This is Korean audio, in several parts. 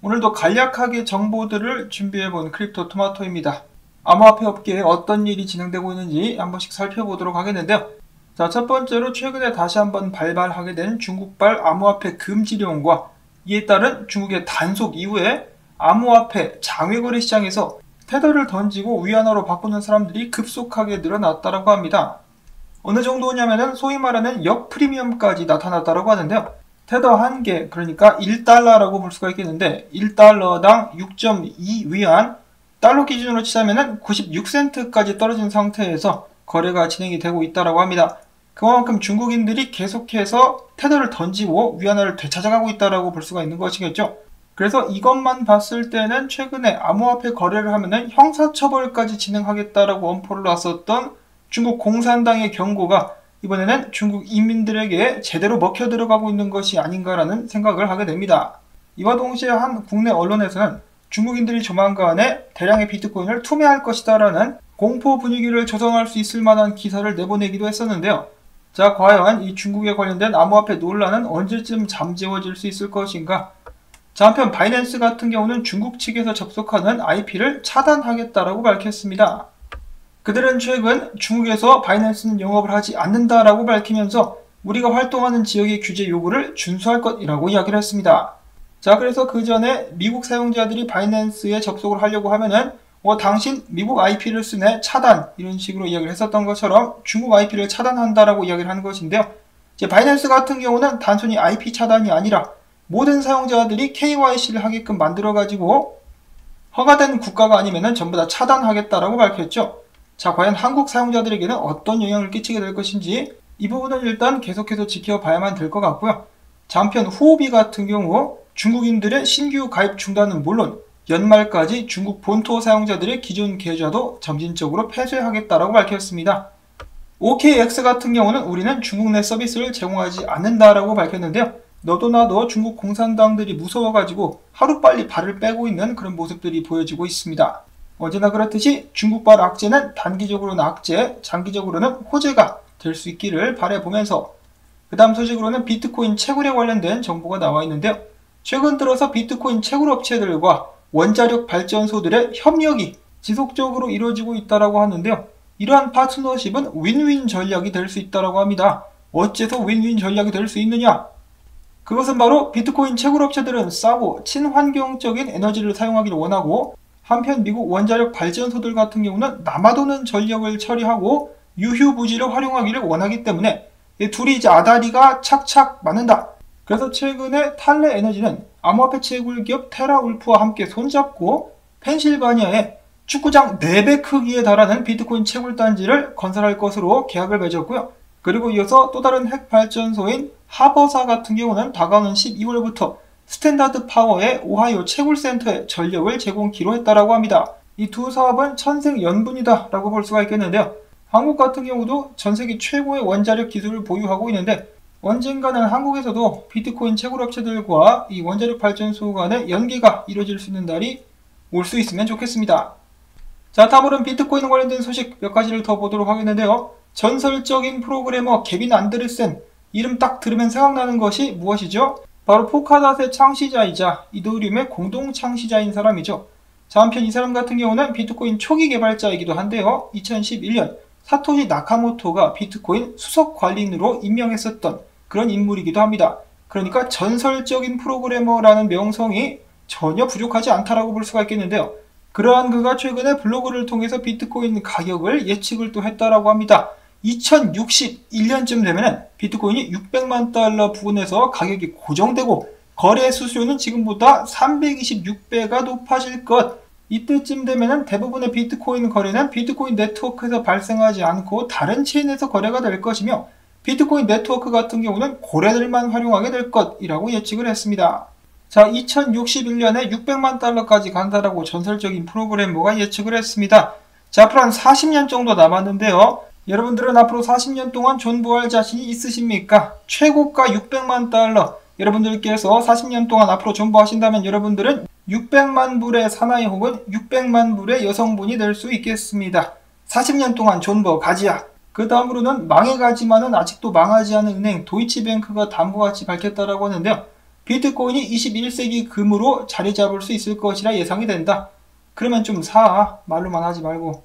오늘도 간략하게 정보들을 준비해본 크립토 토마토입니다. 암호화폐 업계에 어떤 일이 진행되고 있는지 한 번씩 살펴보도록 하겠는데요. 자, 첫 번째로 최근에 다시 한번 발발하게 된 중국발 암호화폐 금지령과 이에 따른 중국의 단속 이후에 암호화폐 장외거래 시장에서 테더를 던지고 위안화로 바꾸는 사람들이 급속하게 늘어났다고 합니다. 어느 정도냐면은 소위 말하는 역프리미엄까지 나타났다고 하는데요. 테더 1개, 그러니까 1달러라고 볼 수가 있겠는데 1달러당 6.2위안, 달러 기준으로 치자면은 96센트까지 떨어진 상태에서 거래가 진행이 되고 있다고 합니다. 그만큼 중국인들이 계속해서 테더를 던지고 위안화를 되찾아가고 있다고 볼 수가 있는 것이겠죠. 그래서 이것만 봤을 때는 최근에 암호화폐 거래를 하면은 형사처벌까지 진행하겠다라고 엄포를 놨었던 중국 공산당의 경고가 이번에는 중국 인민들에게 제대로 먹혀 들어가고 있는 것이 아닌가라는 생각을 하게 됩니다. 이와 동시에 한 국내 언론에서는 중국인들이 조만간에 대량의 비트코인을 투매할 것이다라는 공포 분위기를 조성할 수 있을 만한 기사를 내보내기도 했었는데요. 자, 과연 이 중국에 관련된 암호화폐 논란은 언제쯤 잠재워질 수 있을 것인가? 자, 한편 바이낸스 같은 경우는 중국 측에서 접속하는 IP를 차단하겠다라고 밝혔습니다. 그들은 최근 중국에서 바이낸스는 영업을 하지 않는다라고 밝히면서 우리가 활동하는 지역의 규제 요구를 준수할 것이라고 이야기를 했습니다. 자, 그래서 그 전에 미국 사용자들이 바이낸스에 접속을 하려고 하면은 당신 미국 IP를 쓰네 차단 이런 식으로 이야기를 했었던 것처럼 중국 IP를 차단한다라고 이야기를 하는 것인데요. 이제 바이낸스 같은 경우는 단순히 IP 차단이 아니라 모든 사용자들이 KYC를 하게끔 만들어가지고 허가된 국가가 아니면은 전부 다 차단하겠다라고 밝혔죠. 자, 과연 한국 사용자들에게는 어떤 영향을 끼치게 될 것인지 이 부분은 일단 계속해서 지켜봐야만 될 것 같고요. 자, 한편 후오비 같은 경우 중국인들의 신규 가입 중단은 물론 연말까지 중국 본토 사용자들의 기존 계좌도 점진적으로 폐쇄하겠다라고 밝혔습니다. OKX 같은 경우는 우리는 중국 내 서비스를 제공하지 않는다라고 밝혔는데요. 너도 나도 중국 공산당들이 무서워가지고 하루빨리 발을 빼고 있는 그런 모습들이 보여지고 있습니다. 언제나 그렇듯이 중국발 악재는 단기적으로는 악재, 장기적으로는 호재가 될 수 있기를 바라보면서 그 다음 소식으로는 비트코인 채굴에 관련된 정보가 나와 있는데요. 최근 들어서 비트코인 채굴 업체들과 원자력 발전소들의 협력이 지속적으로 이루어지고 있다고 하는데요. 이러한 파트너십은 윈윈 전략이 될 수 있다고 합니다. 어째서 윈윈 전략이 될 수 있느냐? 그것은 바로 비트코인 채굴 업체들은 싸고 친환경적인 에너지를 사용하기를 원하고 한편 미국 원자력 발전소들 같은 경우는 남아도는 전력을 처리하고 유휴부지를 활용하기를 원하기 때문에 이 둘이 이제 아다리가 착착 맞는다. 그래서 최근에 탈레 에너지는 암호화폐 채굴 기업 테라울프와 함께 손잡고 펜실바니아에 축구장 4배 크기에 달하는 비트코인 채굴 단지를 건설할 것으로 계약을 맺었고요. 그리고 이어서 또 다른 핵 발전소인 하버사 같은 경우는 다가오는 12월부터 스탠다드 파워의 오하이오 채굴센터에 전력을 제공키로 했다고 합니다. 이 두 사업은 천생연분이다 라고 볼 수가 있겠는데요. 한국 같은 경우도 전세계 최고의 원자력 기술을 보유하고 있는데 언젠가는 한국에서도 비트코인 채굴업체들과 이 원자력 발전소 간의 연계가 이루어질 수 있는 날이 올 수 있으면 좋겠습니다. 자, 다음으로는 비트코인 관련된 소식 몇 가지를 더 보도록 하겠는데요. 전설적인 프로그래머 개빈 안데르센, 이름 딱 들으면 생각나는 것이 무엇이죠? 바로 포카닷의 창시자이자 이더리움의 공동 창시자인 사람이죠. 자, 한편 이 사람 같은 경우는 비트코인 초기 개발자이기도 한데요. 2011년 사토시 나카모토가 비트코인 수석 관리인으로 임명했었던 그런 인물이기도 합니다. 그러니까 전설적인 프로그래머라는 명성이 전혀 부족하지 않다라고 볼 수가 있겠는데요. 그러한 그가 최근에 블로그를 통해서 비트코인 가격을 예측을 또 했다라고 합니다. 2061년쯤 되면은 비트코인이 600만 달러 부근에서 가격이 고정되고 거래 수수료는 지금보다 326배가 높아질 것. 이때쯤 되면은 대부분의 비트코인 거래는 비트코인 네트워크에서 발생하지 않고 다른 체인에서 거래가 될 것이며 비트코인 네트워크 같은 경우는 고래들만 활용하게 될 것이라고 예측을 했습니다. 자, 2061년에 600만 달러까지 간다라고 전설적인 프로그래머가 예측을 했습니다. 자, 앞으로 한 40년 정도 남았는데요. 여러분들은 앞으로 40년 동안 존버할 자신이 있으십니까? 최고가 600만 달러. 여러분들께서 40년 동안 앞으로 존버하신다면 여러분들은 600만 불의 사나이 혹은 600만 불의 여성분이 될 수 있겠습니다. 40년 동안 존버 가지야. 그 다음으로는 망해가지만은 아직도 망하지 않은 은행 도이치뱅크가 담보같이 밝혔다라고 하는데요. 비트코인이 21세기 금으로 자리 잡을 수 있을 것이라 예상이 된다. 그러면 좀 사. 말로만 하지 말고.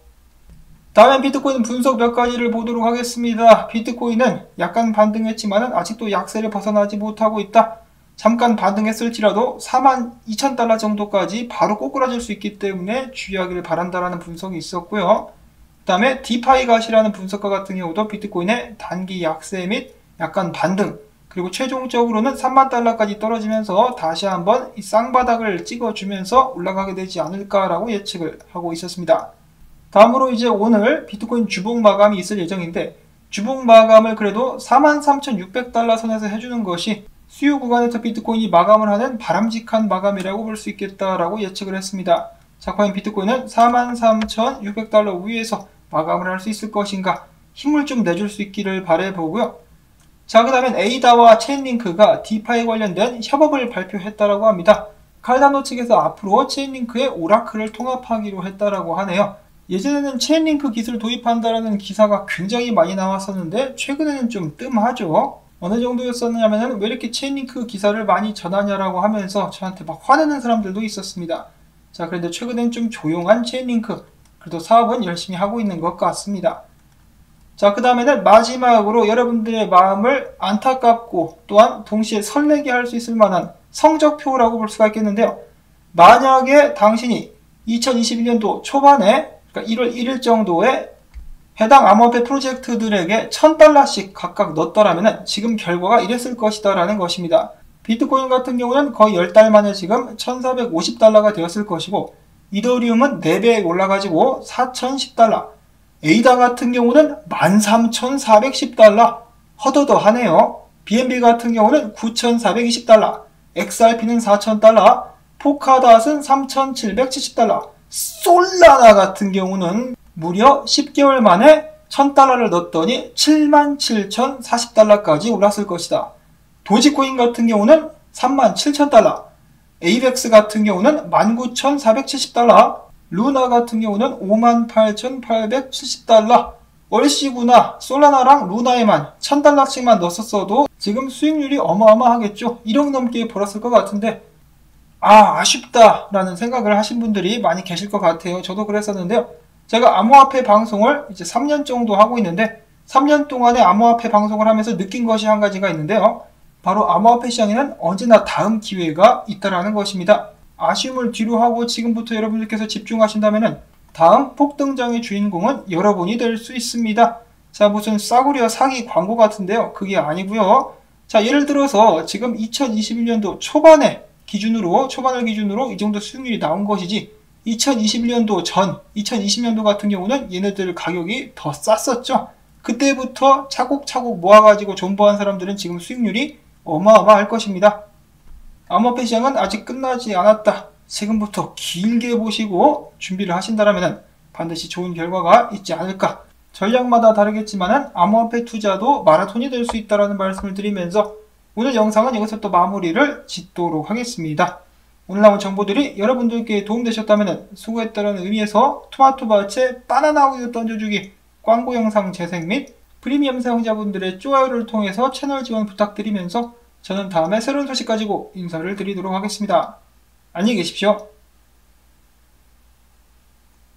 다음엔 비트코인 분석 몇 가지를 보도록 하겠습니다. 비트코인은 약간 반등했지만 아직도 약세를 벗어나지 못하고 있다. 잠깐 반등했을지라도 42,000달러 정도까지 바로 꼬꾸라질 수 있기 때문에 주의하기를 바란다라는 분석이 있었고요. 그 다음에 디파이갓이라는 분석가 같은 경우도 비트코인의 단기 약세 및 약간 반등, 그리고 최종적으로는 30,000달러까지 떨어지면서 다시 한번 이 쌍바닥을 찍어주면서 올라가게 되지 않을까라고 예측을 하고 있었습니다. 다음으로 이제 오늘 비트코인 주봉 마감이 있을 예정인데, 주봉 마감을 그래도 43,600달러 선에서 해주는 것이 수요 구간에서 비트코인이 마감을 하는 바람직한 마감이라고 볼 수 있겠다라고 예측을 했습니다. 자, 과연 비트코인은 43,600달러 위에서 마감을 할 수 있을 것인가? 힘을 좀 내줄 수 있기를 바라보고요. 자, 그 다음엔 에이다와 체인링크가 디파이 관련된 협업을 발표했다라고 합니다. 칼다노 측에서 앞으로 체인링크의 오라클을 통합하기로 했다라고 하네요. 예전에는 체인링크 기술 도입한다라는 기사가 굉장히 많이 나왔었는데 최근에는 좀 뜸하죠. 어느 정도였었냐면은 왜 이렇게 체인링크 기사를 많이 전하냐라고 하면서 저한테 막 화내는 사람들도 있었습니다. 자, 그런데 최근엔 좀 조용한 체인링크, 그래도 사업은 열심히 하고 있는 것 같습니다. 자, 그 다음에는 마지막으로 여러분들의 마음을 안타깝고 또한 동시에 설레게 할 수 있을 만한 성적표라고 볼 수가 있겠는데요. 만약에 당신이 2021년도 초반에, 그러니까 1월 1일 정도에 해당 암호화폐 프로젝트들에게 1000달러씩 각각 넣었더라면 지금 결과가 이랬을 것이다 라는 것입니다. 비트코인 같은 경우는 거의 10달 만에 지금 1450달러가 되었을 것이고, 이더리움은 4배 올라가지고 4010달러, 에이다 같은 경우는 13410달러, 허더더하네요. BNB 같은 경우는 9420달러, XRP는 4000달러, 포카닷은 3770달러, 솔라나 같은 경우는 무려 10개월 만에 1000달러를 넣었더니 77,040달러까지 올랐을 것이다. 도지코인 같은 경우는 37,000달러, 에이벡스 같은 경우는 19,470달러, 루나 같은 경우는 58,870달러. 얼씨구나. 솔라나랑 루나에만 1000달러씩만 넣었어도 지금 수익률이 어마어마하겠죠. 1억 넘게 벌었을 것 같은데, 아쉽다 라는 생각을 하신 분들이 많이 계실 것 같아요. 저도 그랬었는데요. 제가 암호화폐 방송을 이제 3년 정도 하고 있는데, 3년 동안에 암호화폐 방송을 하면서 느낀 것이 한 가지가 있는데요. 바로 암호화폐 시장에는 언제나 다음 기회가 있다라는 것입니다. 아쉬움을 뒤로 하고 지금부터 여러분들께서 집중하신다면 다음 폭등장의 주인공은 여러분이 될 수 있습니다. 자, 무슨 싸구려 사기 광고 같은데요. 그게 아니고요. 자, 예를 들어서 지금 2021년도 초반을 기준으로 이 정도 수익률이 나온 것이지, 2021년도 전, 2020년도 같은 경우는 얘네들 가격이 더 쌌었죠. 그때부터 차곡차곡 모아가지고 존버한 사람들은 지금 수익률이 어마어마할 것입니다. 암호화폐 시장은 아직 끝나지 않았다. 지금부터 길게 보시고 준비를 하신다면 반드시 좋은 결과가 있지 않을까. 전략마다 다르겠지만 암호화폐 투자도 마라톤이 될 수 있다는 말씀을 드리면서 오늘 영상은 여기서 또 마무리를 짓도록 하겠습니다. 오늘 나온 정보들이 여러분들께 도움되셨다면 수고했다는 의미에서 토마토밭에 바나나 우유 던져주기 광고 영상 재생 및 프리미엄 사용자분들의 좋아요를 통해서 채널 지원 부탁드리면서 저는 다음에 새로운 소식 가지고 인사를 드리도록 하겠습니다. 안녕히 계십시오.